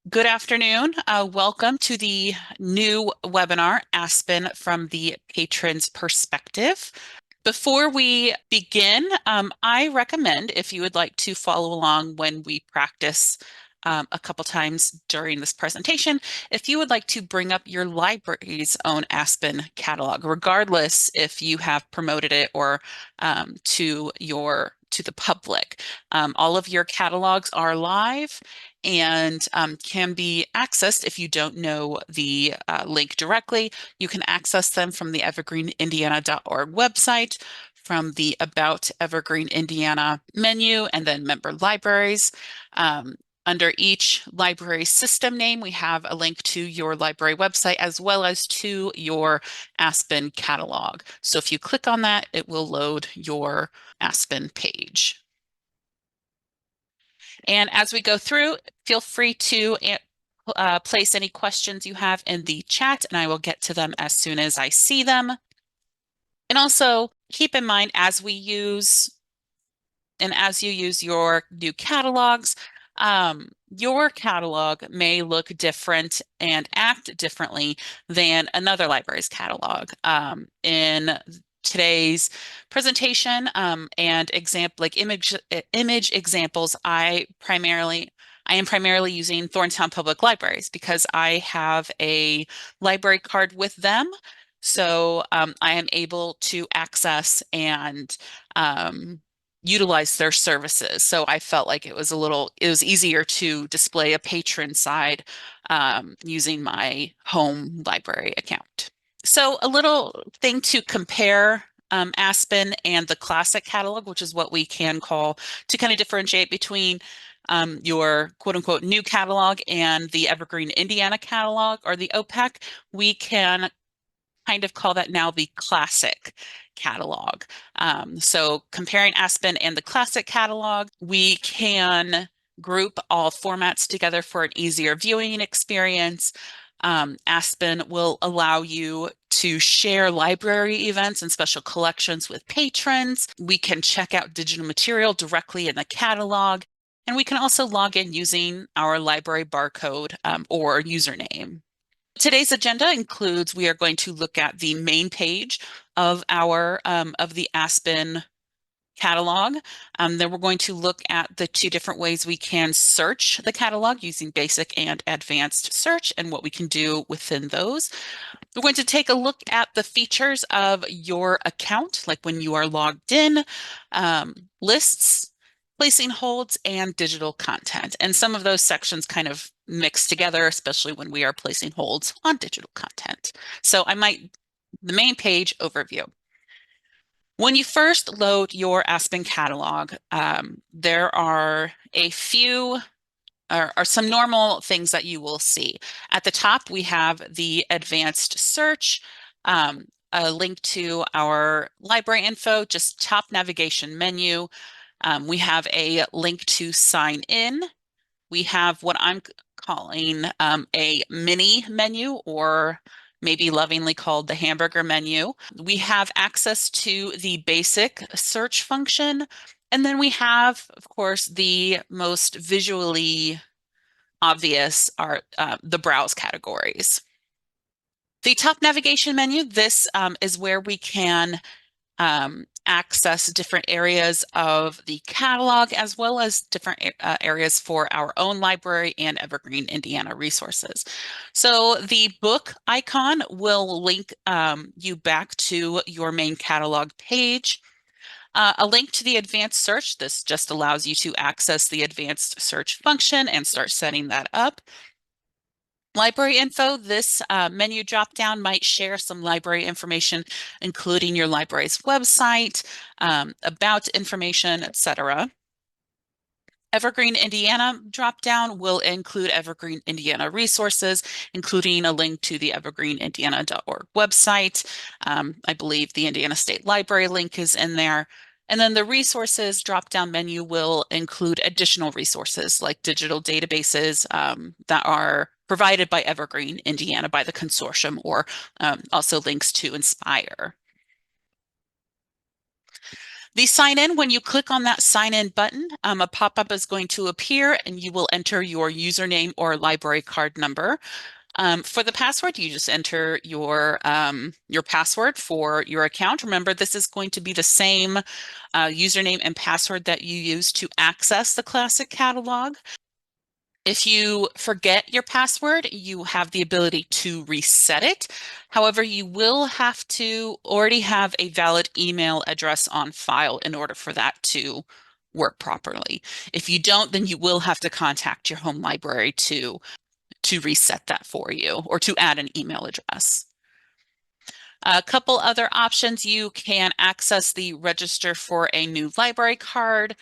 Good afternoon. Welcome to the new webinar, Aspen from the Patron's Perspective. Before we begin, I recommend if you would like to follow along when we practice a couple times during this presentation, if you would like to bring up your library's own Aspen catalog, regardless if you have promoted it or to the public. All of your catalogs are live and can be accessed if you don't know the link directly. You can access them from the evergreenindiana.org website, from the About Evergreen Indiana menu, and then Member Libraries. Um, Under each library system name, we have a link to your library website as well as to your Aspen catalog. So if you click on that, it will load your Aspen page. And as we go through, feel free to place any questions you have in the chat, and I will get to them as soon as I see them. And also keep in mind as you use your new catalogs, your catalog may look different and act differently than another library's catalog. In today's presentation and image examples, I am primarily using Thorntown Public Libraries because I have a library card with them. So I am able to access and utilize their services. So I felt like it was easier to display a patron side using my home library account. So a little thing to compare Aspen and the classic catalog, which is what we can call to kind of differentiate between your quote unquote new catalog and the Evergreen Indiana catalog or the OPEC. We can kind of call that now the classic catalog. So comparing Aspen and the classic catalog, we can group all formats together for an easier viewing experience. Aspen will allow you to share library events and special collections with patrons. We can check out digital material directly in the catalog, and we can also log in using our library barcode or username. Today's agenda includes we are going to look at the main page of our of the Aspen catalog. Then we're going to look at the two different ways we can search the catalog using basic and advanced search and what we can do within those. We're going to take a look at the features of your account, like when you are logged in, lists, placing holds, and digital content. And some of those sections kind of mix together, especially when we are placing holds on digital content. So the main page overview. When you first load your Aspen catalog, there are a few are some normal things that you will see. At the top, we have the advanced search, a link to our library info, just top navigation menu. We have a link to sign in. We have what I'm calling a mini menu, or maybe lovingly called the hamburger menu. We have access to the basic search function. And then we have, of course, the most visually obvious are the browse categories. The top navigation menu, this is where we can access different areas of the catalog as well as different areas for our own library and Evergreen Indiana resources. So the book icon will link you back to your main catalog page. A link to the advanced search. This just allows you to access the advanced search function and start setting that up. Library info, this menu drop-down might share some library information, including your library's website, about information, etc. Evergreen Indiana drop-down will include Evergreen Indiana resources, including a link to the evergreenindiana.org website. I believe the Indiana State Library link is in there. And then the resources drop-down menu will include additional resources like digital databases that are provided by Evergreen Indiana by the consortium, or also links to Inspire. The sign in, when you click on that sign in button, a pop-up is going to appear and you will enter your username or library card number. For the password, you just enter your password for your account. Remember, this is going to be the same username and password that you use to access the Classic Catalog. If you forget your password, you have the ability to reset it. However, you will have to already have a valid email address on file in order for that to work properly. If you don't, then you will have to contact your home library to reset that for you or to add an email address. A couple other options, you can access the register for a new library card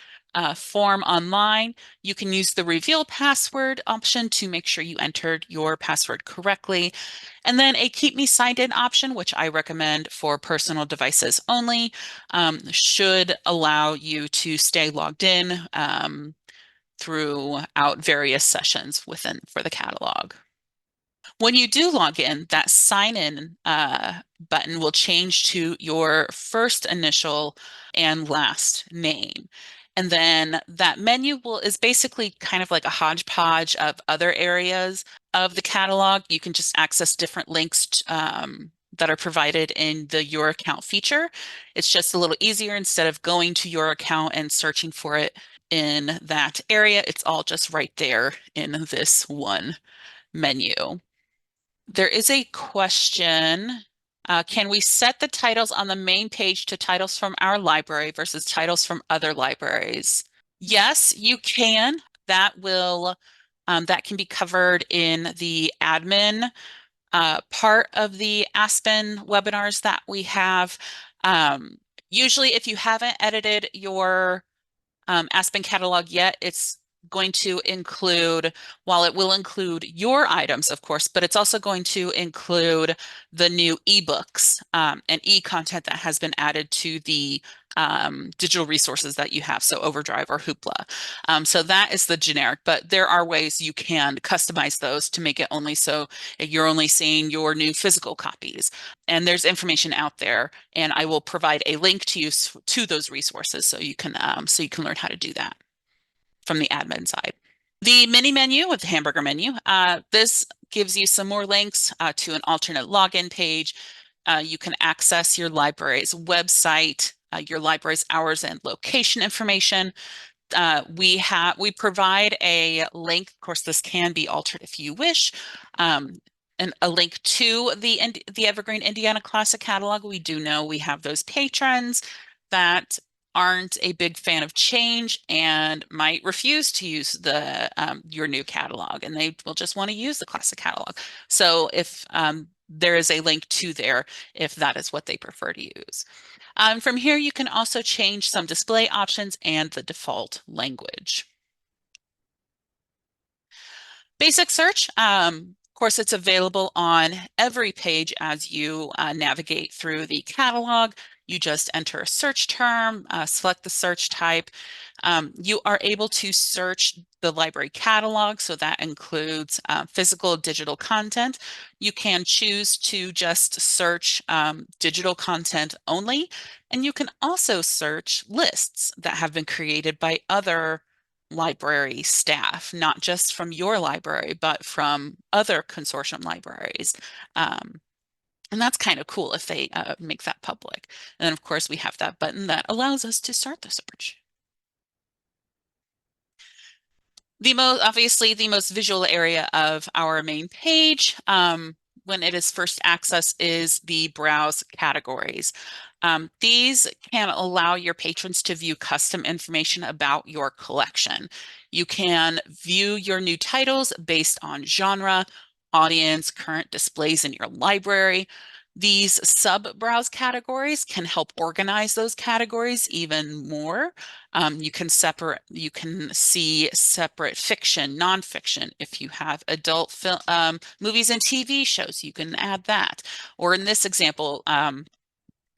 form online. You can use the reveal password option to make sure you entered your password correctly. And then a keep me signed in option, which I recommend for personal devices only, should allow you to stay logged in throughout various sessions for the catalog. When you do log in, that sign in button will change to your first initial and last name. And then that menu is basically kind of like a hodgepodge of other areas of the catalog. You can just access different links that are provided in the Your Account feature. It's just a little easier instead of going to your account and searching for it in that area. It's all just right there in this one menu. There is a question. Can we set the titles on the main page to titles from our library versus titles from other libraries? Yes, you can. That can be covered in the admin part of the Aspen webinars that we have. Usually, if you haven't edited your Aspen catalog yet, it's going to include, while it will include your items, of course, but it's also going to include the new ebooks and e-content that has been added to the digital resources that you have, so Overdrive or Hoopla. So that is the generic, but there are ways you can customize those to make it only so you're only seeing your new physical copies. And there's information out there, and I will provide a link to you to those resources so you can learn how to do that from the admin side. The mini menu with the hamburger menu, this gives you some more links to an alternate login page. You can access your library's website, your library's hours and location information. We provide a link. Of course, this can be altered if you wish. And a link to the Evergreen Indiana Classic Catalog. We do know we have those patrons that aren't a big fan of change and might refuse to use your new catalog, and they will just want to use the Classic Catalog. So if there is a link to there if that is what they prefer to use. From here, you can also change some display options and the default language. Basic search, of course, it's available on every page as you navigate through the catalog. You just enter a search term, select the search type. You are able to search the library catalog, so that includes physical, digital content. You can choose to just search digital content only, and you can also search lists that have been created by other library staff, not just from your library, but from other consortium libraries. And that's kind of cool if they make that public. And then, of course, we have that button that allows us to start the search. Obviously, the most visual area of our main page when it is first accessed is the browse categories. These can allow your patrons to view custom information about your collection. You can view your new titles based on genre, audience, current displays in your library. These sub-browse categories can help organize those categories even more. You can see separate fiction, nonfiction. If you have adult movies and TV shows, you can add that. Or in this example,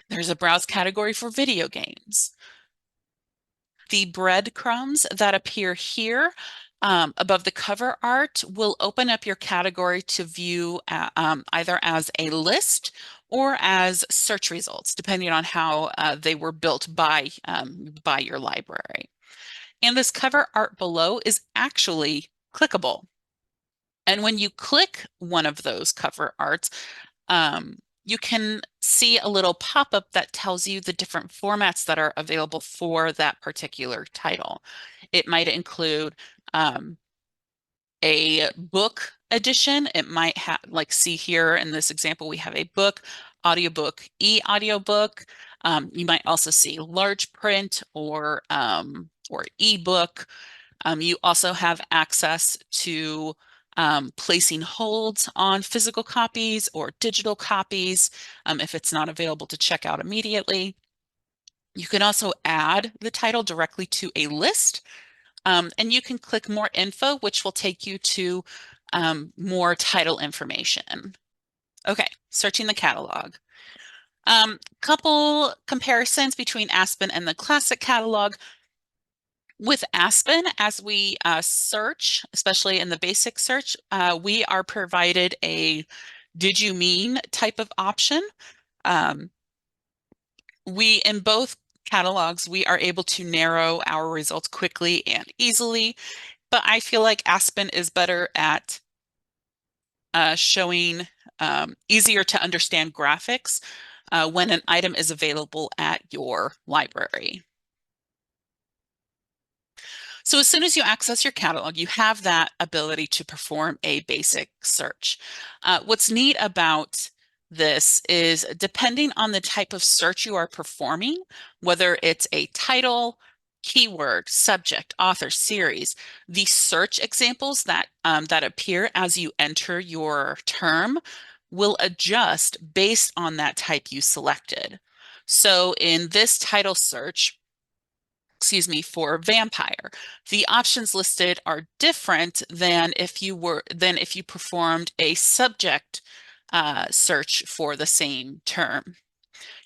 there's a browse category for video games. The breadcrumbs that appear here Above the cover art will open up your category to view either as a list or as search results, depending on how they were built by your library. And this cover art below is actually clickable. And when you click one of those cover arts, you can see a little pop-up that tells you the different formats that are available for that particular title. It might include a book edition. It might have, like, see here in this example, we have a book, audiobook, e-audiobook. You might also see large print or ebook. You also have access to placing holds on physical copies or digital copies if it's not available to check out immediately. You can also add the title directly to a list, and you can click more info, which will take you to more title information. Okay, searching the catalog. Couple comparisons between Aspen and the classic catalog. With Aspen, as we search, especially in the basic search, we are provided a did you mean type of option. Um, in both catalogs, we are able to narrow our results quickly and easily, but I feel like Aspen is better at showing easier to understand graphics when an item is available at your library. So as soon as you access your catalog, you have that ability to perform a basic search. What's neat about this is depending on the type of search you are performing, whether it's a title, keyword, subject, author, series, the search examples that appear as you enter your term will adjust based on that type you selected. So in this title search, excuse me, for vampire, the options listed are different than if you performed a subject search for the same term.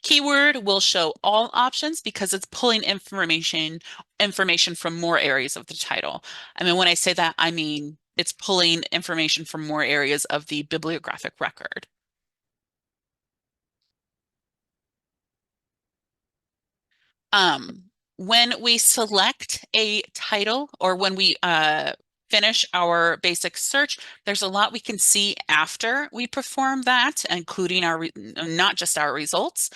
Keyword will show all options because it's pulling information from more areas of the title. I mean, when I say that, I mean it's pulling information from more areas of the bibliographic record. Um, when we select a title or when we finish our basic search, there's a lot we can see after we perform that, including not just our results.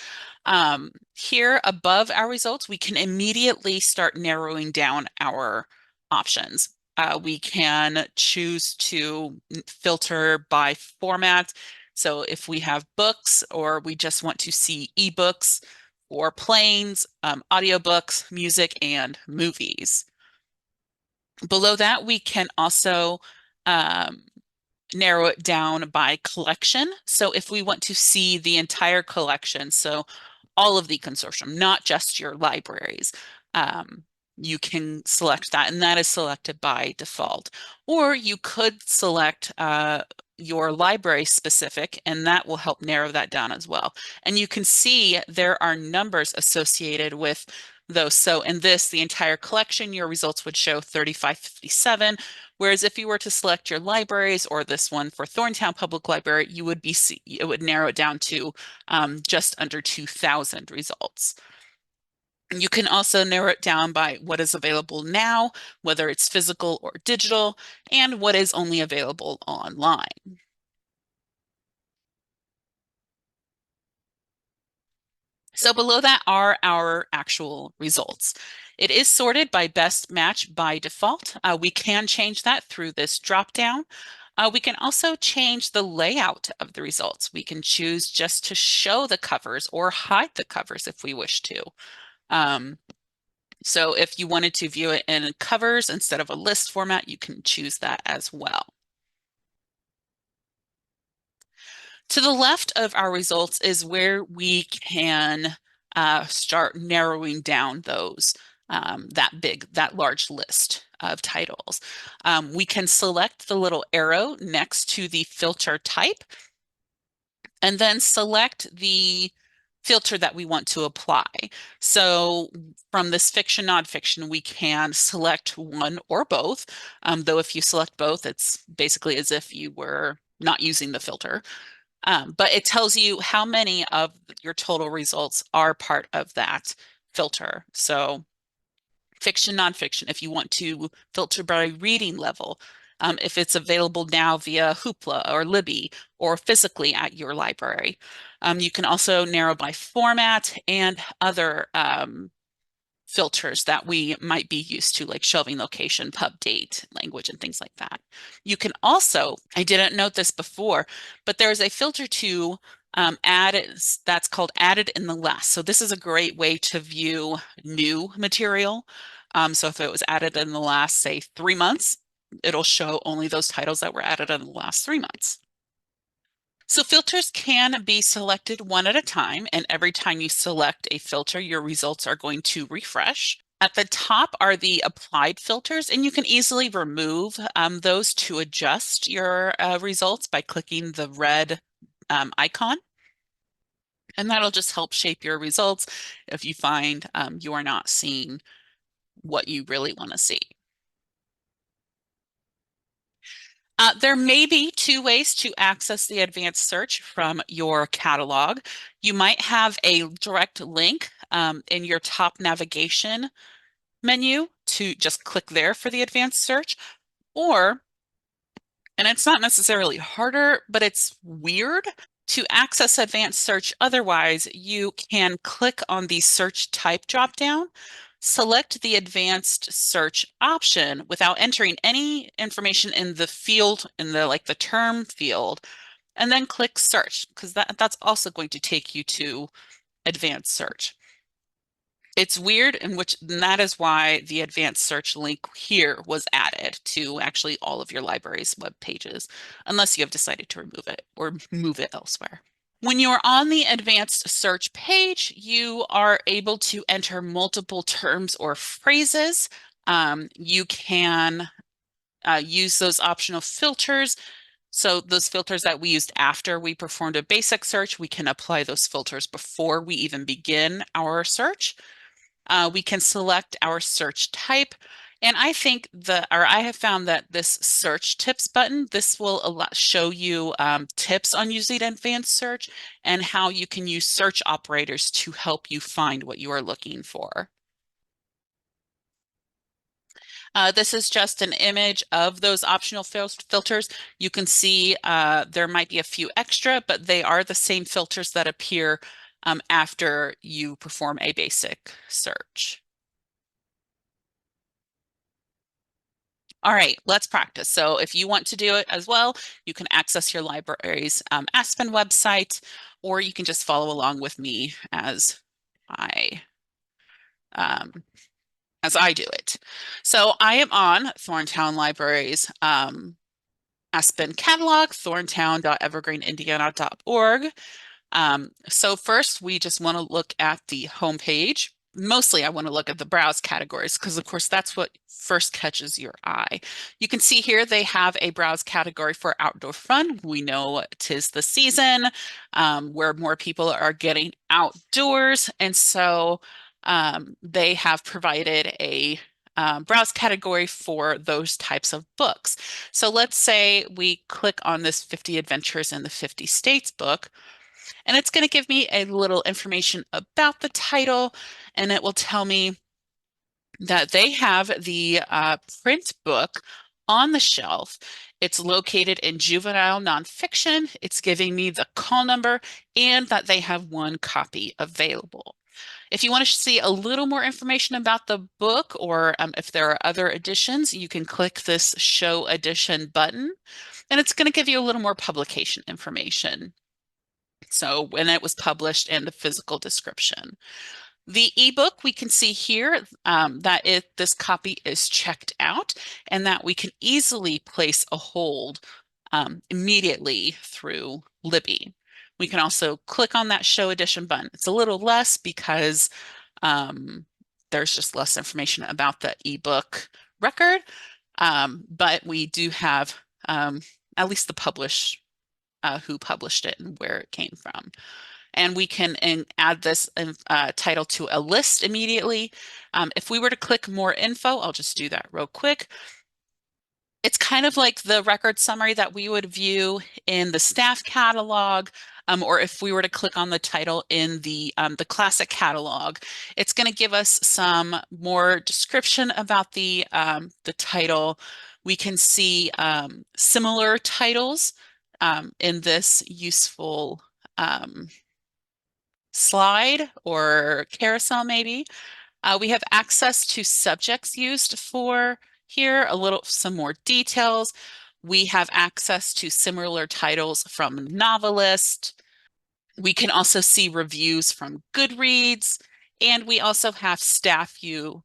Here above our results, we can immediately start narrowing down our options. We can choose to filter by format. So if we have books or we just want to see ebooks or planes, audiobooks, music, and movies. Below that, we can also um, narrow it down by collection. So if we want to see the entire collection, so all of the consortium, not just your libraries, um, you can select that, and that is selected by default. Or you could select your library specific, and that will help narrow that down as well. And you can see there are numbers associated with those. So in this, the entire collection, your results would show 3557. Whereas if you were to select your libraries or this one for Thorntown Public Library, it would narrow it down to just under 2,000 results. You can also narrow it down by what is available now, whether it's physical or digital, and what is only available online. So below that are our actual results. It is sorted by best match by default. We can change that through this dropdown. We can also change the layout of the results. We can choose just to show the covers or hide the covers if we wish to. So if you wanted to view it in covers instead of a list format, you can choose that as well. To the left of our results is where we can start narrowing down that large list of titles. We can select the little arrow next to the filter type and then select the filter that we want to apply. So from this fiction, nonfiction, we can select one or both. Though if you select both, it's basically as if you were not using the filter. But it tells you how many of your total results are part of that filter. So fiction, nonfiction, if you want to filter by reading level, if it's available now via Hoopla or Libby or physically at your library. You can also narrow by format and other filters that we might be used to, like shelving location, pub date, language, and things like that. You can also, I didn't note this before, but there's a filter to add that's called added in the last. So this is a great way to view new material. So if it was added in the last, say, 3 months, it'll show only those titles that were added in the last 3 months. So filters can be selected one at a time, and every time you select a filter, your results are going to refresh. At the top are the applied filters, and you can easily remove those to adjust your results by clicking the red icon. And that'll just help shape your results if you find you are not seeing what you really want to see. There may be two ways to access the advanced search from your catalog. You might have a direct link in your top navigation menu to just click there for the advanced search, or, and it's not necessarily harder, but it's weird to access advanced search. Otherwise, you can click on the search type dropdown, select the advanced search option without entering any information in the field, in the like the term field, and then click search, because that's also going to take you to advanced search. It's weird, and that is why the advanced search link here was added to actually all of your library's web pages, unless you have decided to remove it or move it elsewhere. When you're on the advanced search page, you are able to enter multiple terms or phrases. You can use those optional filters. So those filters that we used after we performed a basic search, we can apply those filters before we even begin our search. We can select our search type. And I think I have found that this search tips button, this will show you tips on using advanced search and how you can use search operators to help you find what you are looking for. This is just an image of those optional filters. You can see there might be a few extra, but they are the same filters that appear after you perform a basic search. All right, let's practice. So if you want to do it as well, you can access your library's Aspen website, or you can just follow along with me I um, as I do it. So I am on Thorntown Library's Aspen catalog, thorntown.evergreenindiana.org. So first, we just want to look at the home page. Mostly, I want to look at the browse categories because, of course, that's what first catches your eye. You can see here they have a browse category for outdoor fun. We know 'tis the season where more people are getting outdoors, and so they have provided a browse category for those types of books. So let's say we click on this 50 Adventures in the 50 States book. And it's going to give me a little information about the title, and it will tell me that they have the print book on the shelf. It's located in juvenile nonfiction. It's giving me the call number and that they have one copy available. If you want to see a little more information about the book, or if there are other editions, you can click this Show Edition button, and it's going to give you a little more publication information. So when it was published and the physical description. The ebook, we can see here that this copy is checked out and that we can easily place a hold immediately through Libby. We can also click on that Show Edition button. It's a little less because there's just less information about the ebook record, but we do have at least the who published it and where it came from. and we can add this title to a list immediately. If we were to click more info, I'll just do that real quick. It's kind of like the record summary that we would view in the staff catalog, or if we were to click on the title in the classic catalog. It's going to give us some more description about the title. We can see similar titles in this useful slide or carousel maybe. We have access to subjects used for here, some more details. We have access to similar titles from novelists. We can also see reviews from Goodreads, and we also have staff view,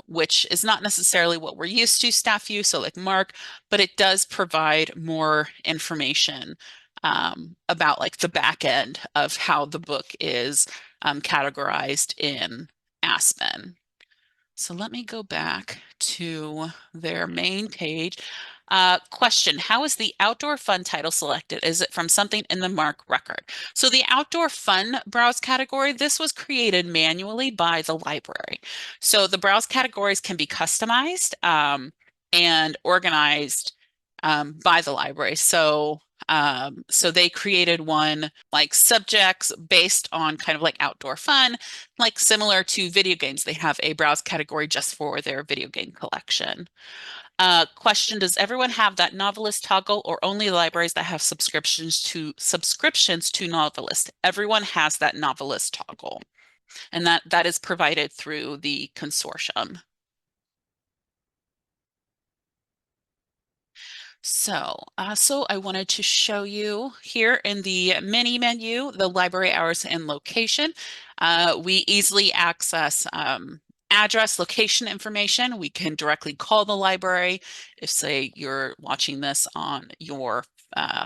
which is not necessarily what we're used to, staff view, so like Mark, but it does provide more information about like the back end of how the book is categorized in Aspen. So let me go back to their main page. Question, how is the outdoor fun title selected? Is it from something in the MARC record? So the outdoor fun browse category, this was created manually by the library. So the browse categories can be customized and organized by the library. So they created one like subjects based on kind of like outdoor fun, like similar to video games. They have a browse category just for their video game collection. Question, does everyone have that novelist toggle or only libraries that have subscriptions to novelist? Everyone has that novelist toggle, and that is provided through the consortium. So I wanted to show you here in the mini menu, the library hours and location. We easily access address, location information. We can directly call the library. If, say, you're watching this on your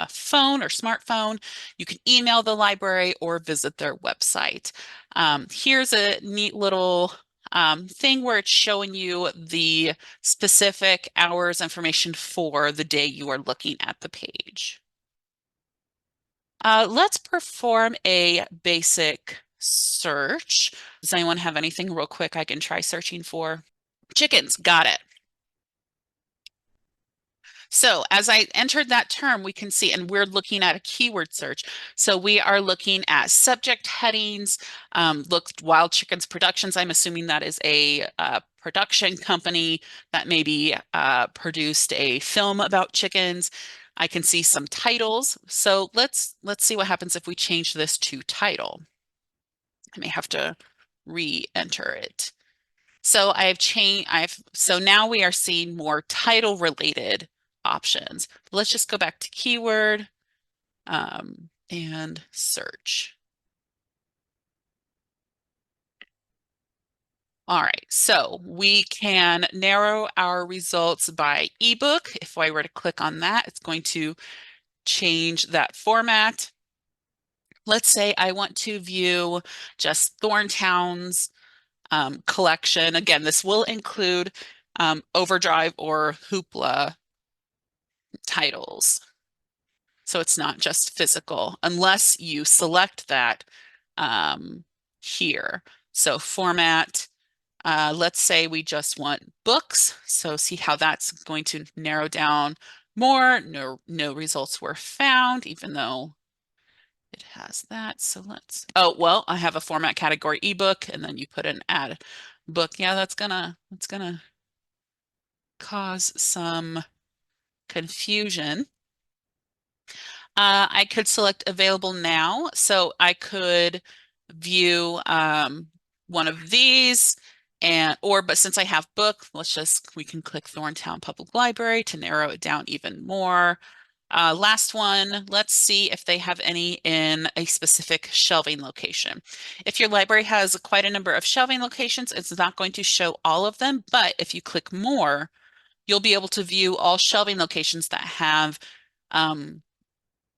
phone or smartphone, you can email the library or visit their website. Here's a neat little thing where it's showing you the specific hours information for the day you are looking at the page. Let's perform a basic search. Does anyone have anything real quick I can try searching for? Chickens, got it. So as I entered that term, we can see, and we're looking at a keyword search. So we are looking at subject headings, looked Wild Chickens Productions. I'm assuming that is a production company that maybe produced a film about chickens. I can see some titles. So let's see what happens if we change this to title. I may have to re-enter it. So so now we are seeing more title related options. Let's just go back to keyword and search. All right, so we can narrow our results by ebook. If I were to click on that, it's going to change that format. Let's say I want to view just Thorntown's collection. Again, this will include Overdrive or Hoopla titles. So it's not just physical unless you select that here. So format, let's say we just want books. So see how that's going to narrow down more. No results were found, even though it has that. So oh, well, I have a format category ebook, and then you put an add book. Yeah, that's gonna cause some confusion. I could select available now. So I could view one of these but since I have book, we can click Thorntown Public Library to narrow it down even more. Last one, let's see if they have any in a specific shelving location. If your library has quite a number of shelving locations, it's not going to show all of them, but if you click more, you'll be able to view all shelving locations that have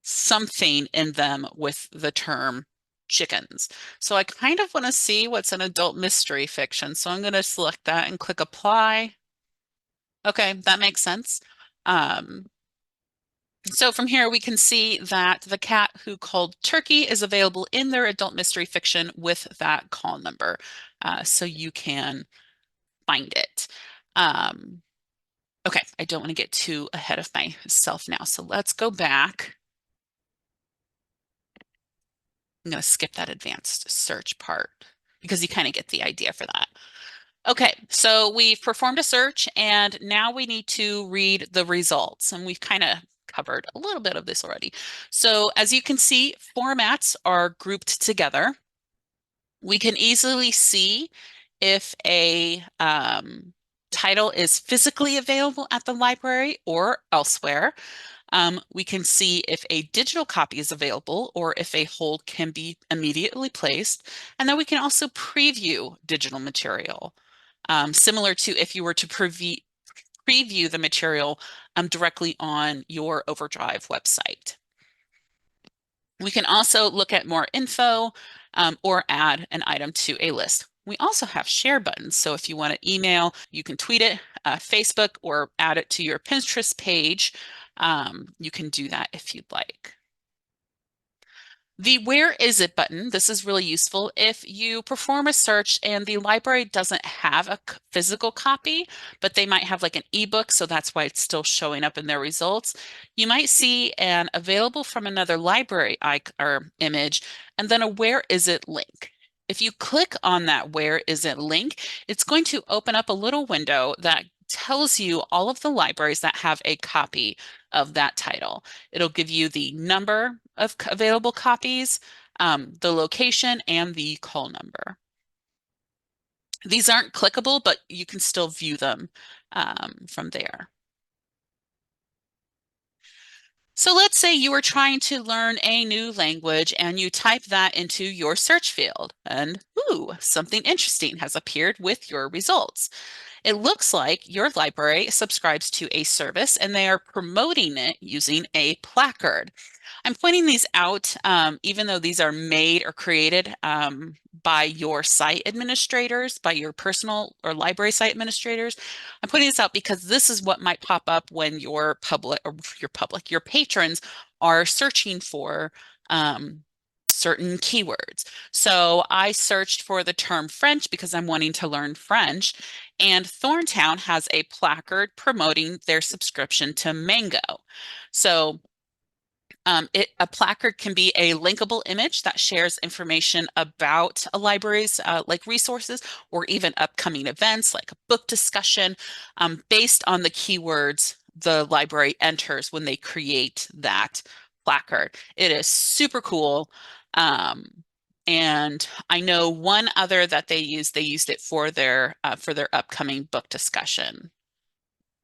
something in them with the term chickens. So I kind of want to see what's an adult mystery fiction. So I'm going to select that and click apply. Okay, that makes sense. So from here, we can see that The Cat Who Called Turkey is available in their adult mystery fiction with that call number. So you can find it. Um, okay, I don't want to get too ahead of myself now. So let's go back. I'm going to skip that advanced search part because you kind of get the idea for that. Okay, so we've performed a search and now we need to read the results. And we've kind of covered a little bit of this already. So as you can see, formats are grouped together. We can easily see if a title is physically available at the library or elsewhere. We can see if a digital copy is available or if a hold can be immediately placed. And then we can also preview digital material, similar to if you were to preview the material directly on your Overdrive website. We can also look at more info or add an item to a list. We also have share buttons. So if you want to email, you can tweet it, Facebook, or add it to your Pinterest page. You can do that if you'd like. The Where Is It button, this is really useful if you perform a search and the library doesn't have a physical copy, but they might have like an ebook, so that's why it's still showing up in their results. You might see an available from another library or image, and then a Where Is It link. If you click on that Where Is It link, it's going to open up a little window that tells you all of the libraries that have a copy of that title. It'll give you the number of available copies, the location, and the call number. These aren't clickable, but you can still view them from there. So let's say you are trying to learn a new language and you type that into your search field and ooh, something interesting has appeared with your results. It looks like your library subscribes to a service and they are promoting it using a placard. I'm pointing these out, even though these are made or created by your site administrators, by your personal or library site administrators. I'm pointing this out because this is what might pop up when your patrons are searching for certain keywords. So I searched for the term French because I'm wanting to learn French, and Thorntown has a placard promoting their subscription to Mango. So a placard can be a linkable image that shares information about a library's like resources or even upcoming events like a book discussion based on the keywords the library enters when they create that placard. It is super cool. Um, and I know one other that they used it for their upcoming book discussion.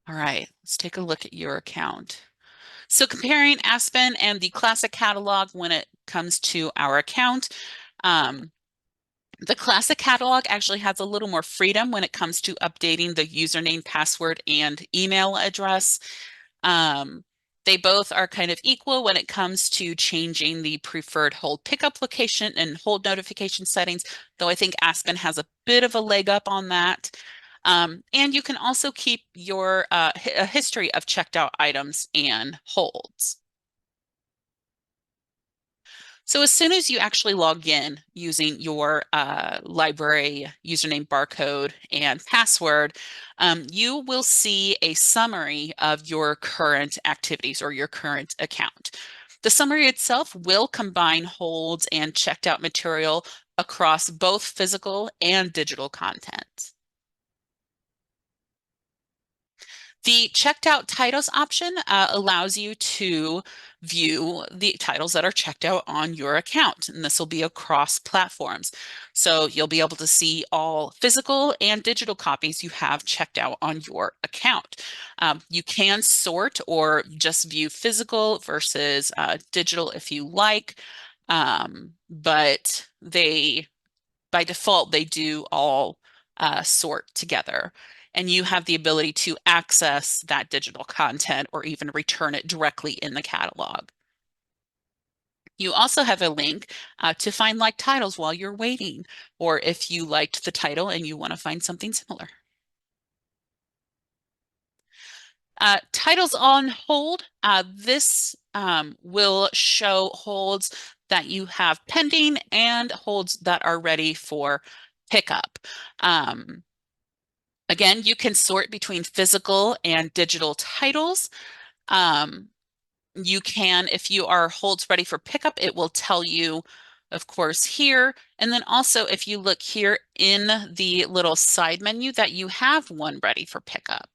All right, let's take a look at your account. So comparing Aspen and the classic catalog when it comes to our account, um, the classic catalog actually has a little more freedom when it comes to updating the username, password, and email address. Um, they both are kind of equal when it comes to changing the preferred hold pickup location and hold notification settings, though I think Aspen has a bit of a leg up on that. And you can also keep your a history of checked out items and holds. So as soon as you actually log in using your library username, barcode, and password, you will see a summary of your current activities or your current account. The summary itself will combine holds and checked out material across both physical and digital content. The checked out titles option allows you to view the titles that are checked out on your account, and this will be across platforms. So you'll be able to see all physical and digital copies you have checked out on your account. You can sort or just view physical versus digital if you like, but by default, they do all sort together. And you have the ability to access that digital content or even return it directly in the catalog. You also have a link to find like titles while you're waiting, or if you liked the title and you want to find something similar. Titles on hold. This will show holds that you have pending and holds that are ready for pickup. Um, Again, you can sort between physical and digital titles. Um, you can, if you are holds ready for pickup, it will tell you, of course, here. And then also, if you look here in the little side menu, that you have one ready for pickup.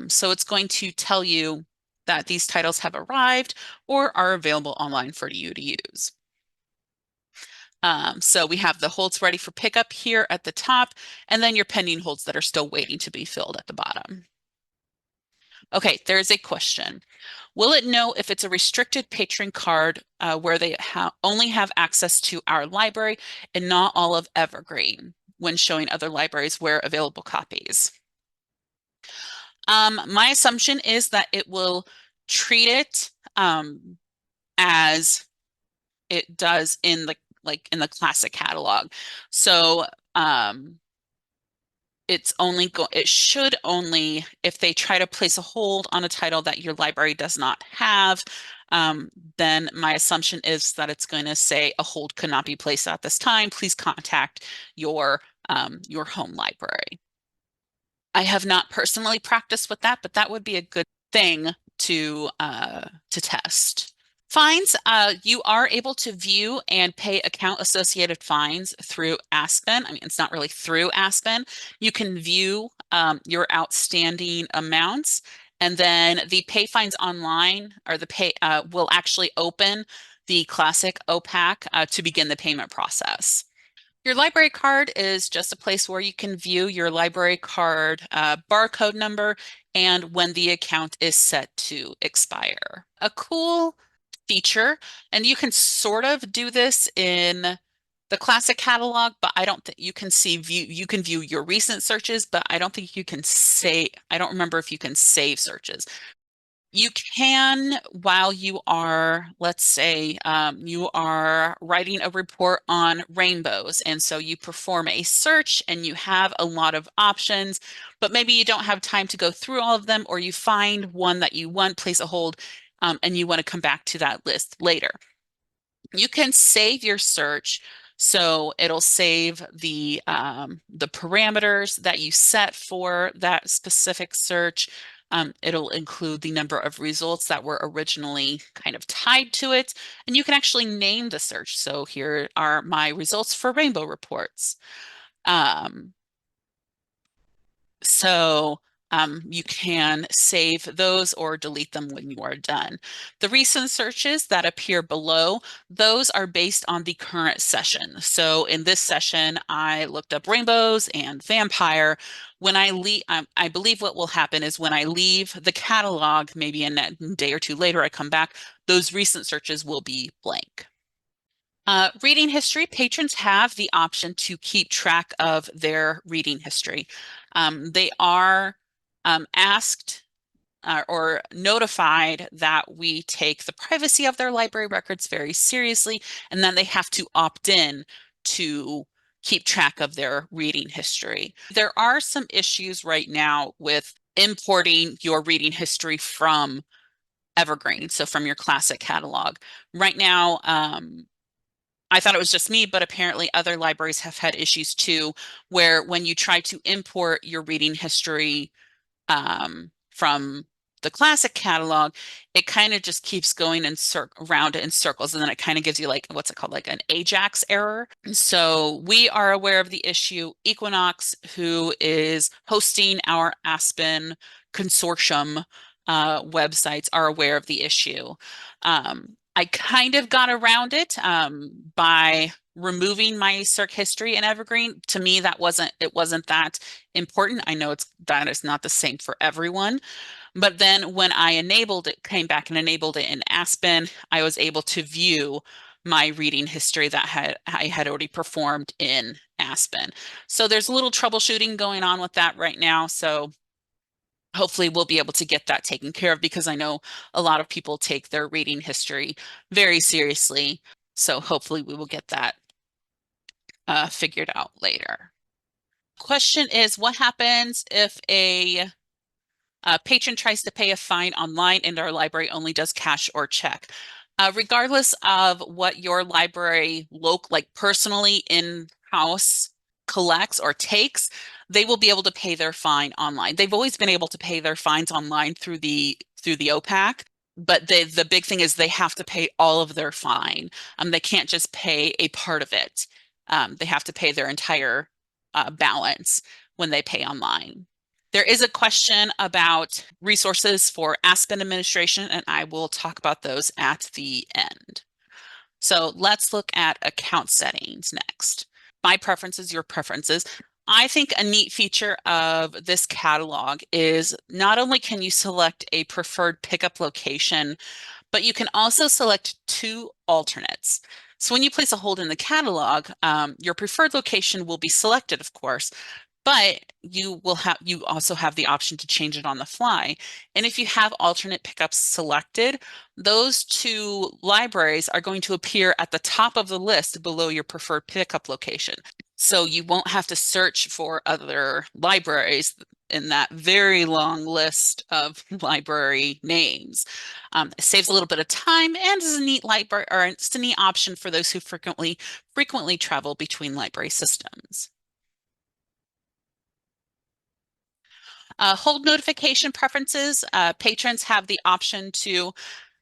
So it's going to tell you that these titles have arrived or are available online for you to use. So we have the holds ready for pickup here at the top, and then your pending holds that are still waiting to be filled at the bottom. Okay, there's a question. Will it know if it's a restricted patron card where they only have access to our library and not all of Evergreen when showing other libraries where available copies? My assumption is that it will treat it as it does in the in the classic catalog. So it should only, if they try to place a hold on a title that your library does not have, um, then my assumption is that it's going to say a hold could not be placed at this time. Please contact your home library. I have not personally practiced with that, but that would be a good thing to test. Fines, you are able to view and pay account associated fines through Aspen. I mean, it's not really through Aspen. You can view your outstanding amounts, and then the pay fines online or the pay will actually open the classic OPAC to begin the payment process. Your library card is just a place where you can view your library card barcode number and when the account is set to expire. A cool feature, and you can sort of do this in the classic catalog, but I don't think you can you can view your recent searches, but I don't think you can I don't remember if you can save searches. You can, while you are, let's say, you are writing a report on rainbows, and so you perform a search and you have a lot of options, but maybe you don't have time to go through all of them, or you find one that you want, place a hold, and you want to come back to that list later. You can save your search. So it'll save the parameters that you set for that specific search. It'll include the number of results that were originally kind of tied to it. And you can actually name the search. So here are my results for rainbow reports. Um, so you can save those or delete them when you are done. The recent searches that appear below, those are based on the current session. So in this session, I looked up rainbows and vampire. When I leave, I believe what will happen is when I leave the catalog, maybe a day or two later, I come back, those recent searches will be blank. Reading history, patrons have the option to keep track of their reading history. They are asked or notified that we take the privacy of their library records very seriously, and then they have to opt in to keep track of their reading history. There are some issues right now with importing your reading history from Evergreen, so from your classic catalog. Right now, I thought it was just me, but apparently other libraries have had issues too, where when you try to import your reading history from the classic catalog, it kind of just keeps going in around in circles, and then it kind of gives you like what's it called, like an Ajax error. So we are aware of the issue. Equinox, who is hosting our Aspen consortium websites, are aware of the issue. I kind of got around it by removing my circ history in Evergreen. To me, it wasn't that important. I know that is not the same for everyone. But then when I came back and enabled it in Aspen, I was able to view my reading history that I had already performed in Aspen. So there's a little troubleshooting going on with that right now. So hopefully we'll be able to get that taken care of because I know a lot of people take their reading history very seriously. So hopefully we will get that figured out later. Question is, what happens if A patron tries to pay a fine online and our library only does cash or check. Regardless of what your library like personally in-house collects or takes, they will be able to pay their fine online. They've always been able to pay their fines online through the OPAC, but the big thing is they have to pay all of their fine. They can't just pay a part of it. They have to pay their entire balance when they pay online. There is a question about resources for Aspen administration, and I will talk about those at the end. So let's look at account settings next. My preferences, your preferences. I think a neat feature of this catalog is not only can you select a preferred pickup location, but you can also select two alternates. So when you place a hold in the catalog, your preferred location will be selected, of course, but you also have the option to change it on the fly. And if you have alternate pickups selected, those two libraries are going to appear at the top of the list below your preferred pickup location. So you won't have to search for other libraries in that very long list of library names. It saves a little bit of time and is a neat library, or it's a neat option for those who frequently travel between library systems. Hold notification preferences. Patrons have the option to,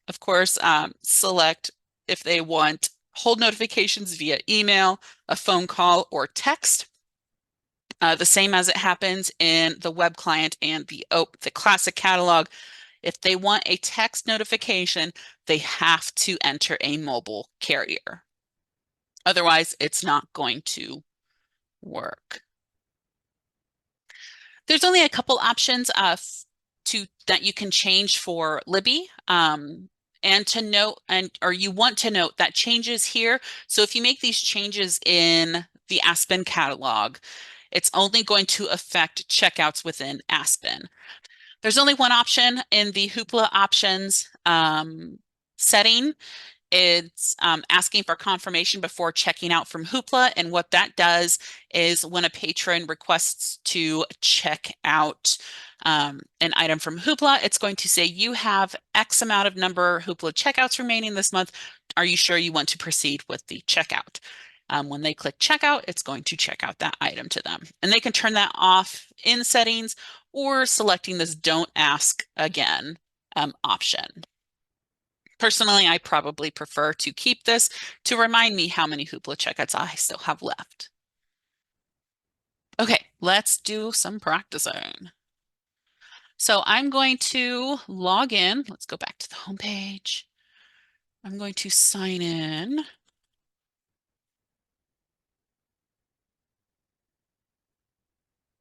of course, select if they want hold notifications via email, a phone call, or text. The same as it happens in the web client and the classic catalog. If they want a text notification, they have to enter a mobile carrier. Otherwise, it's not going to work. There's only a couple options that you can change for Libby. And to note, or you want to note that changes here. So if you make these changes in the Aspen catalog, it's only going to affect checkouts within Aspen. There's only one option in the Hoopla options setting. It's asking for confirmation before checking out from Hoopla. And what that does is when a patron requests to check out an item from Hoopla, it's going to say, you have X amount of number Hoopla checkouts remaining this month. Are you sure you want to proceed with the checkout? When they click checkout, it's going to check out that item to them. And they can turn that off in settings or selecting this don't ask again option. Personally, I probably prefer to keep this to remind me how many Hoopla checkouts I still have left. Okay, let's do some practicing. So I'm going to log in. Let's go back to the home page. I'm going to sign in.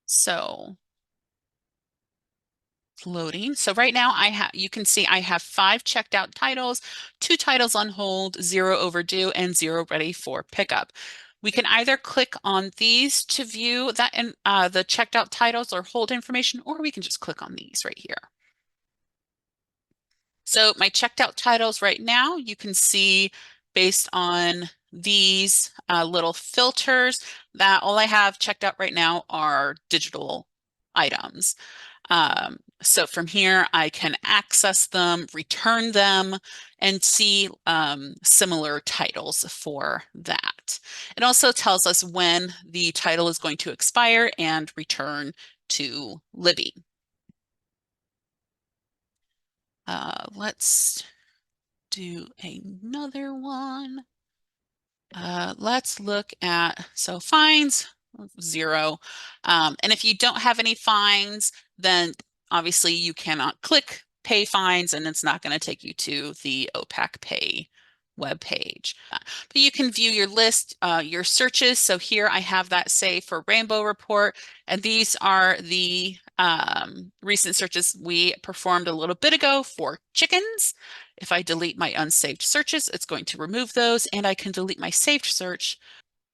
So loading. So right now you can see I have 5 checked out titles, 2 titles on hold, 0 overdue, and 0 ready for pickup. We can either click on these to view that in the checked out titles or hold information, or we can just click on these right here. So my checked out titles right now, you can see based on these little filters that all I have checked out right now are digital items. So from here, I can access them, return them, and see similar titles for that. It also tells us when the title is going to expire and return to Libby. Let's do another one. Let's look at, so fines, 0. And if you don't have any fines, then obviously you cannot click pay fines and it's not going to take you to the OPAC pay web page. But you can view your list, your searches. So here I have that say for Rainbow Report, and these are the recent searches we performed a little bit ago for chickens. If I delete my unsaved searches, it's going to remove those, and I can delete my saved search,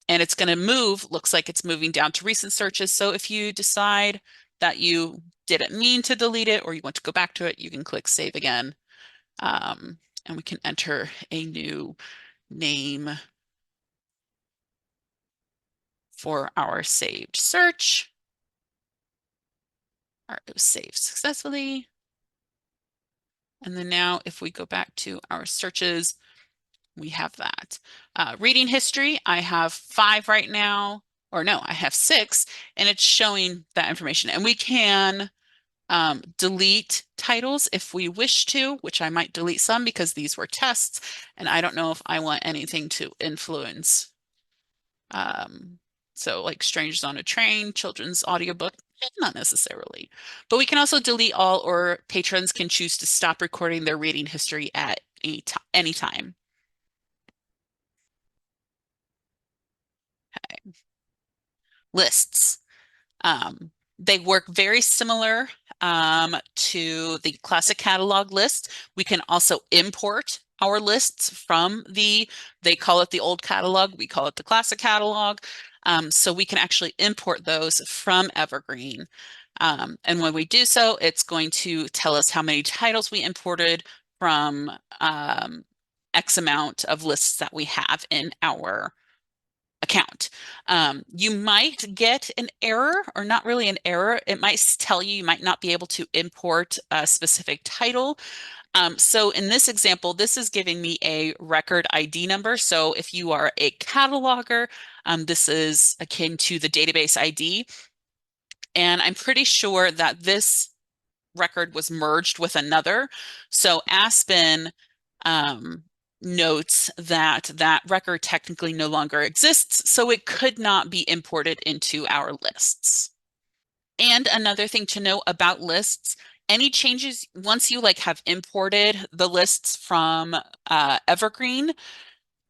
and it's going to move, looks like it's moving down to recent searches. So if you decide that you didn't mean to delete it or you want to go back to it, you can click save again. And we can enter a new name for our saved search. All right, it was saved successfully. And then now if we go back to our searches, we have that. Reading history, I have 5 right now, or no, I have 6, and it's showing that information. And we can delete titles if we wish to, which I might delete some because these were tests, and I don't know if I want anything to influence. So like Strangers on a Train, children's audiobook, not necessarily. But we can also delete all, or patrons can choose to stop recording their reading history at any time. Lists. They work very similar to the classic catalog list. We can also import our lists from they call it the old catalog, we call it the classic catalog. So we can actually import those from Evergreen. And when we do so, it's going to tell us how many titles we imported from X amount of lists that we have in our account. You might get an error, or not really an error. It might tell you might not be able to import a specific title. So in this example, this is giving me a record ID number. So if you are a cataloger, this is akin to the database ID. And I'm pretty sure that this record was merged with another. So Aspen um, notes that that record technically no longer exists, so it could not be imported into our lists. And another thing to know about lists, any changes once you have imported the lists from Evergreen,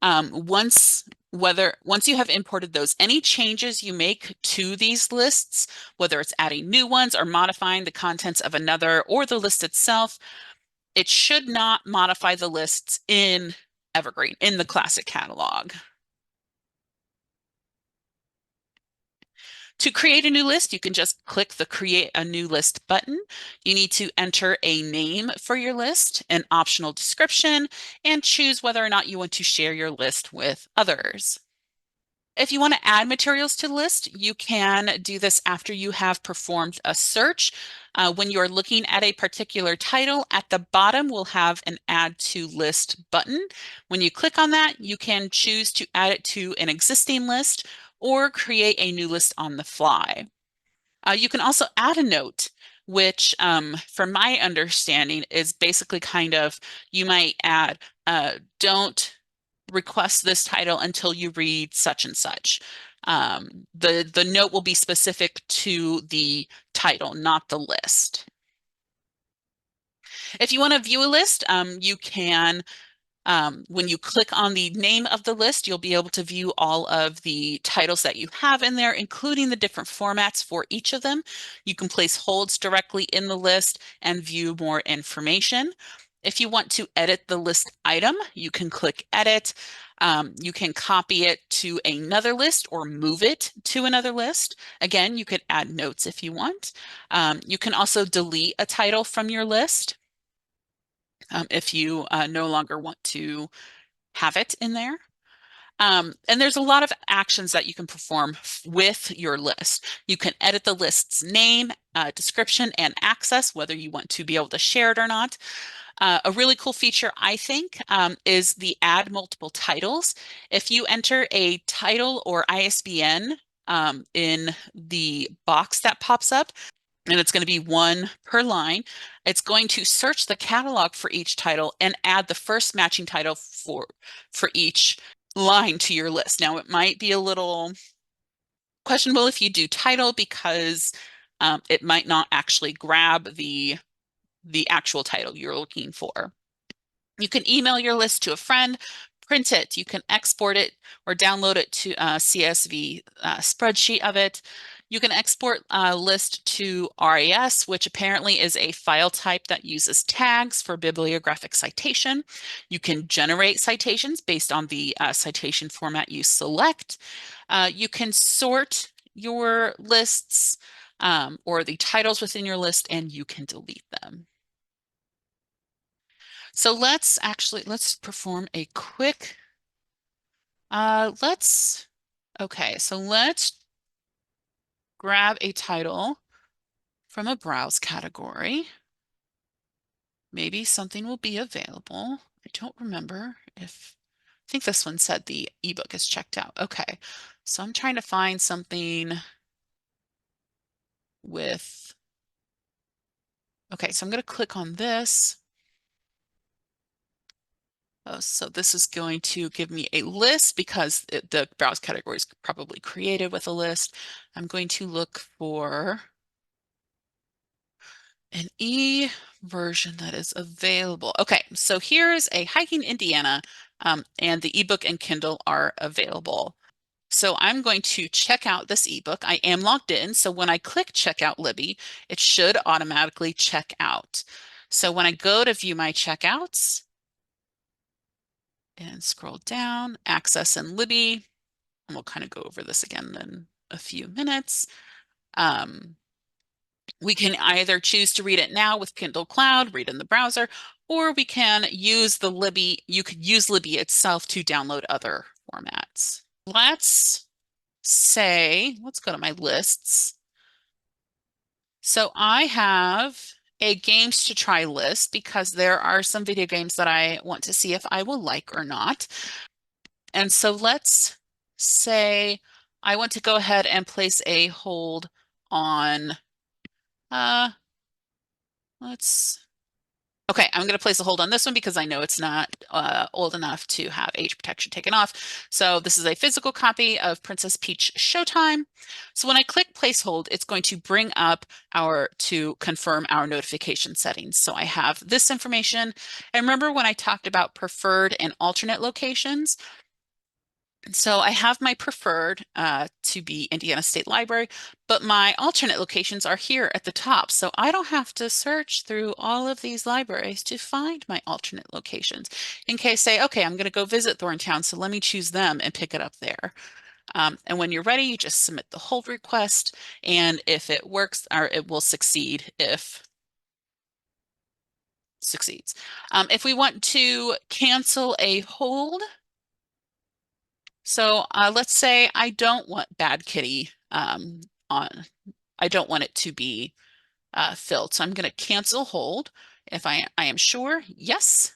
once you have imported those, any changes you make to these lists, whether it's adding new ones or modifying the contents of another or the list itself, it should not modify the lists in Evergreen, in the classic catalog. To create a new list, you can just click the Create a New List button. You need to enter a name for your list, an optional description, and choose whether or not you want to share your list with others. If you want to add materials to the list, you can do this after you have performed a search. When you're looking at a particular title, at the bottom we'll have an Add to List button. When you click on that, you can choose to add it to an existing list or create a new list on the fly. You can also add a note, which from my understanding is basically you might add, don't request this title until you read such and such. The note will be specific to the title, not the list. If you want to view a list, you can when you click on the name of the list, you'll be able to view all of the titles that you have in there, including the different formats for each of them. You can place holds directly in the list and view more information. If you want to edit the list item, you can click Edit. You can copy it to another list or move it to another list. Again, you could add notes if you want. You can also delete a title from your list if you no longer want to have it in there. And there's a lot of actions that you can perform with your list. You can edit the list's name, description, and access, whether you want to be able to share it or not. A really cool feature, I think, is the add multiple titles. If you enter a title or ISBN in the box that pops up, and it's going to be 1 per line. It's going to search the catalog for each title and add the first matching title for each line to your list. Now, it might be a little questionable if you do title because it might not actually grab the actual title you're looking for. You can email your list to a friend, print it. You can export it or download it to a CSV spreadsheet of it. You can export a list to RAS, which apparently is a file type that uses tags for bibliographic citation. You can generate citations based on the citation format you select. You can sort your lists or the titles within your list, and you can delete them. So let's perform a quick, okay, so let's grab a title from a browse category. Maybe something will be available. I don't remember if, I think this one said the ebook is checked out. Okay, so I'm trying to find something with, okay, so I'm going to click on this. Oh, so this is going to give me a list because the browse category is probably created with a list. I'm going to look for an e version that is available. Okay, so here's a Hiking Indiana, and the ebook and Kindle are available. So I'm going to check out this ebook. I am logged in, so when I click check out Libby, it should automatically check out. So when I go to view my checkouts and scroll down, access and Libby, and we'll kind of go over this again in a few minutes. We can either choose to read it now with Kindle Cloud, read in the browser, or we can use the Libby. You could use Libby itself to download other formats. Let's say, let's go to my lists. So I have a games to try list because there are some video games that I want to see if I will like or not. And so let's say I want to go ahead and place a hold on, okay, I'm going to place a hold on this one because I know it's not old enough to have age protection taken off. So this is a physical copy of Princess Peach Showtime. So when I click place hold, it's going to bring up to confirm our notification settings. So I have this information. And remember when I talked about preferred and alternate locations? So I have my preferred to be Indiana State Library, but my alternate locations are here at the top. So I don't have to search through all of these libraries to find my alternate locations. In case, say, okay, I'm going to go visit Thorntown, so let me choose them and pick it up there. And when you're ready, you just submit the hold request, and if it works, or it will succeed if succeeds. If we want to cancel a hold, so let's say I don't want Bad Kitty on, I don't want it to be filled. So I'm going to cancel hold. If I am sure, yes,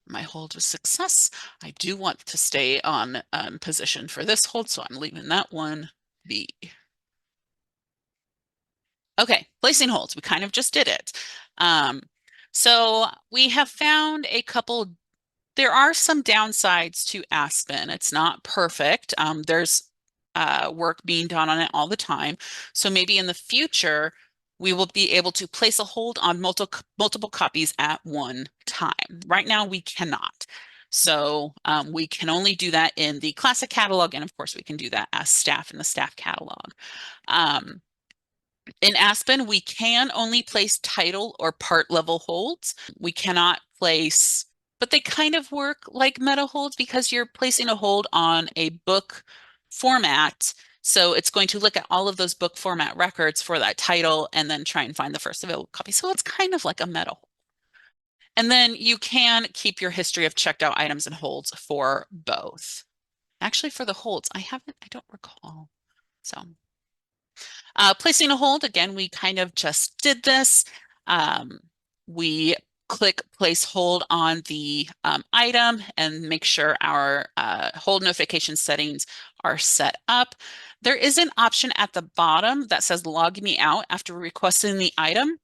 my hold was success. I do want to stay on position for this hold, so I'm leaving that one be. Okay, placing holds. We kind of just did it. So we have found a couple. There are some downsides to Aspen. It's not perfect. There's work being done on it all the time. So maybe in the future, we will be able to place a hold on multiple copies at one time. Right now, we cannot. So we can only do that in the classic catalog. And of course, we can do that as staff in the staff catalog. In Aspen, we can only place title or part level holds. We cannot place, but they kind of work like meta holds because you're placing a hold on a book format. So it's going to look at all of those book format records for that title and then try and find the first available copy. So it's kind of like a meta hold. And then you can keep your history of checked out items and holds for both. Actually, for the holds, I don't recall. So placing a hold, again, we kind of just did this. We click place hold on the item and make sure our hold notification settings are set up. There is an option at the bottom that says log me out after requesting the item.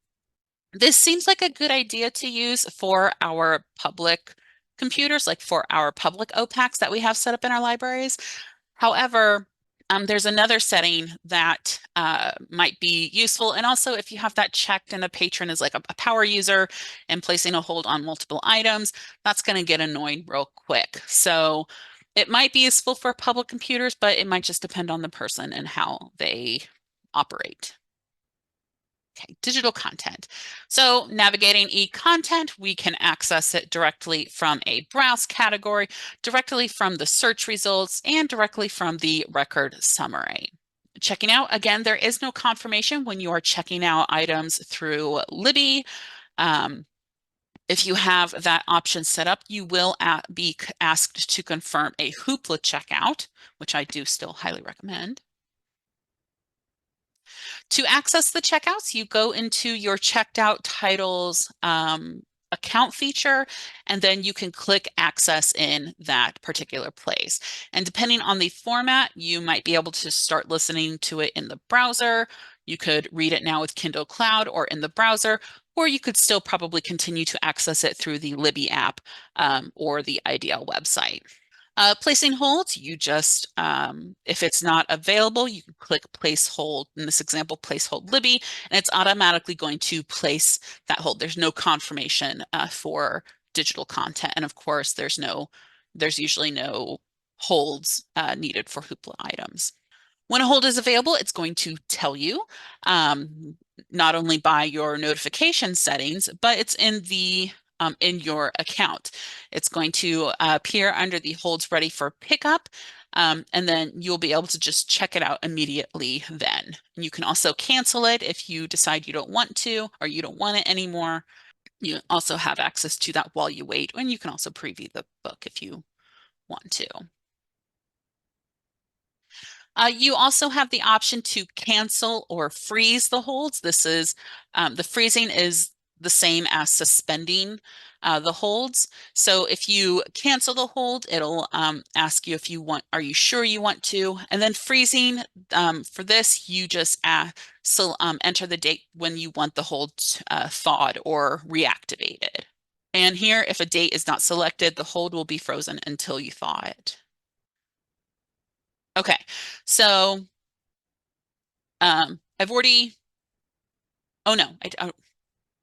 This seems like a good idea to use for our public computers, like for our public OPACs that we have set up in our libraries. However, there's another setting that might be useful. And also, if you have that checked and a patron is like a power user and placing a hold on multiple items, that's going to get annoying real quick. So it might be useful for public computers, but it might just depend on the person and how they operate. Okay, digital content. So navigating e-content, we can access it directly from a browse category, directly from the search results, and directly from the record summary. Checking out, again, there is no confirmation when you are checking out items through Libby. If you have that option set up, you will be asked to confirm a Hoopla checkout, which I do still highly recommend. To access the checkouts, you go into your checked out titles account feature, and then you can click access in that particular place. And depending on the format, you might be able to start listening to it in the browser. You could read it now with Kindle Cloud or in the browser, or you could still probably continue to access it through the Libby app or the IDL website. Placing holds, you just, if it's not available, you can click place hold. In this example, place hold Libby, and it's automatically going to place that hold. There's no confirmation for digital content. And of course, there's usually no holds needed for Hoopla items. When a hold is available, it's going to tell you not only by your notification settings, but it's in your account. It's going to appear under the holds ready for pickup, and then you'll be able to just check it out immediately then. And you can also cancel it if you decide you don't want to or you don't want it anymore. You also have access to that while you wait, and you can also preview the book if you want to. You also have the option to cancel or freeze the holds. The freezing is the same as suspending the holds. So if you cancel the hold, it'll ask you if you want, are you sure you want to? And then freezing, for this, you just enter the date when you want the hold thawed or reactivated. And here, if a date is not selected, the hold will be frozen until you thaw it. Okay, so I've already, oh no,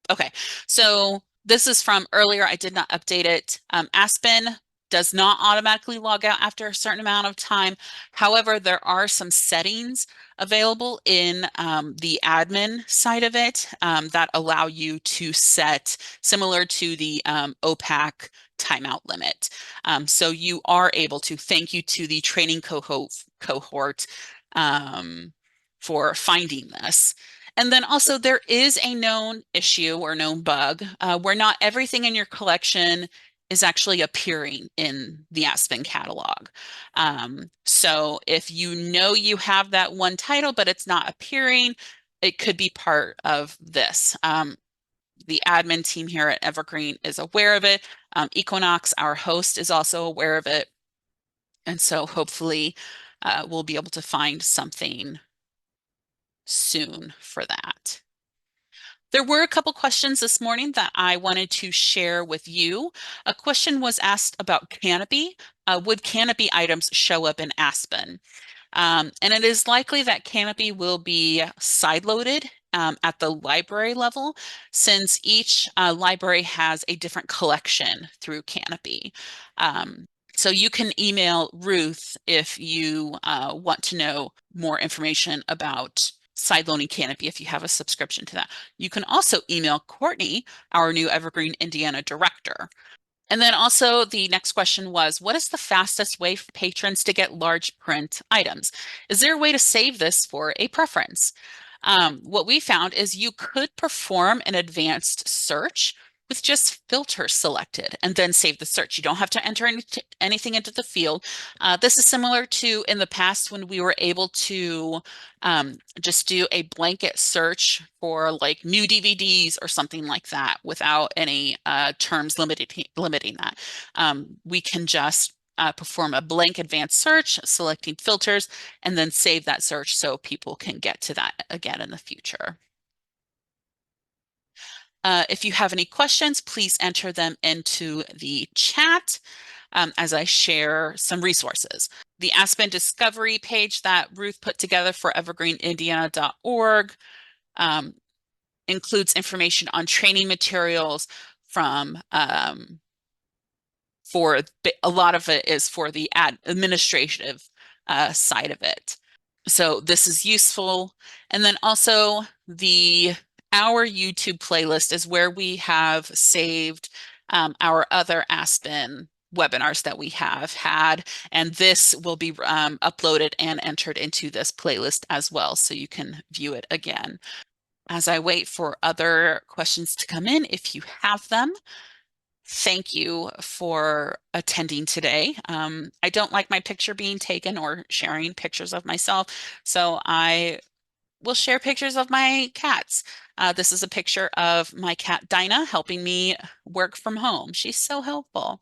okay. So this is from earlier. I did not update it. Aspen does not automatically log out after a certain amount of time. However, there are some settings available in the admin side of it that allow you to set similar to the OPAC timeout limit. So you are able to, thank you to the training cohort for finding this. And then also there is a known issue or known bug where not everything in your collection is actually appearing in the Aspen catalog. So if you know you have that one title, but it's not appearing, it could be part of this. The admin team here at Evergreen is aware of it. Equinox, our host, is also aware of it. And so hopefully we'll be able to find something soon for that. There were a couple questions this morning that I wanted to share with you. A question was asked about Canopy. Would Canopy items show up in Aspen? And it is likely that Canopy will be sideloaded at the library level, since each library has a different collection through Canopy. So you can email Ruth if you want to know more information about sideloading Canopy if you have a subscription to that. You can also email Courtney, our new Evergreen Indiana director. And then also the next question was, what is the fastest way for patrons to get large print items? Is there a way to save this for a preference? What we found is you could perform an advanced search with just filters selected and then save the search. You don't have to enter anything into the field. This is similar to in the past when we were able to just do a blanket search for like new DVDs or something like that without any terms limiting that. We can just perform a blank advanced search, selecting filters, and then save that search so people can get to that again in the future. If you have any questions, please enter them into the chat as I share some resources. The Aspen Discovery page that Ruth put together for evergreenindiana.org includes information on training materials from for a lot of it is for the administrative side of it. So this is useful. And then also our YouTube playlist is where we have saved our other Aspen webinars that we have had, and this will be uploaded and entered into this playlist as well, so you can view it again. As I wait for other questions to come in, if you have them, thank you for attending today. I don't like my picture being taken or sharing pictures of myself, so I will share pictures of my cats. This is a picture of my cat Dinah helping me work from home. She's so helpful.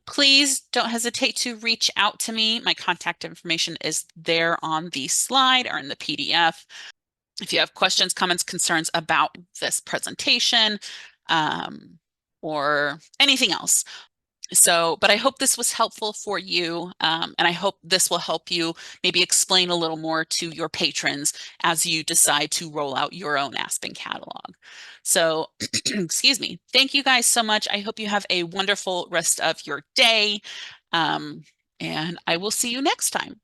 Please don't hesitate to reach out to me. My contact information is there on the slide or in the PDF. If you have questions, comments, concerns about this presentation, um, or anything else. So, but I hope this was helpful for you, and I hope this will help you maybe explain a little more to your patrons as you decide to roll out your own Aspen catalog. So, excuse me. Thank you guys so much. I hope you have a wonderful rest of your day, um, and I will see you next time.